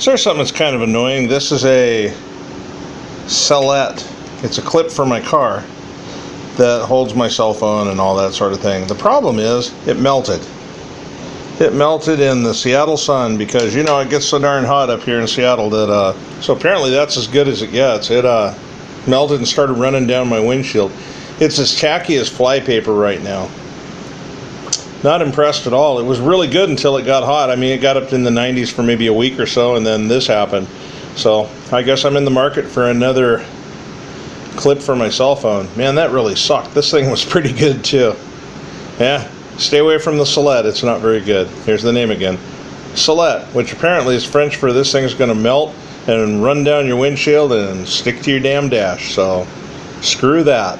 So there's something that's kind of annoying. This is a Cellet. It's a clip for my car that holds my cell phone and all that sort of thing. The problem is it melted. It melted in the Seattle sun because, you know, it gets so darn hot up here in Seattle that, so apparently that's as good as it gets. It melted and started running down my windshield. It's as tacky as flypaper right now. Not impressed at all. It was really good until it got hot. I mean, it got up in the 90s for maybe a week or so, and then this happened. So I guess I'm in the market for another clip for my cell phone. Man, that really sucked. This thing was pretty good too. Yeah, stay away from the Cellet. It's not very good. Here's the name again. Cellet, which apparently is French for this thing's going to melt and run down your windshield and stick to your damn dash. So screw that.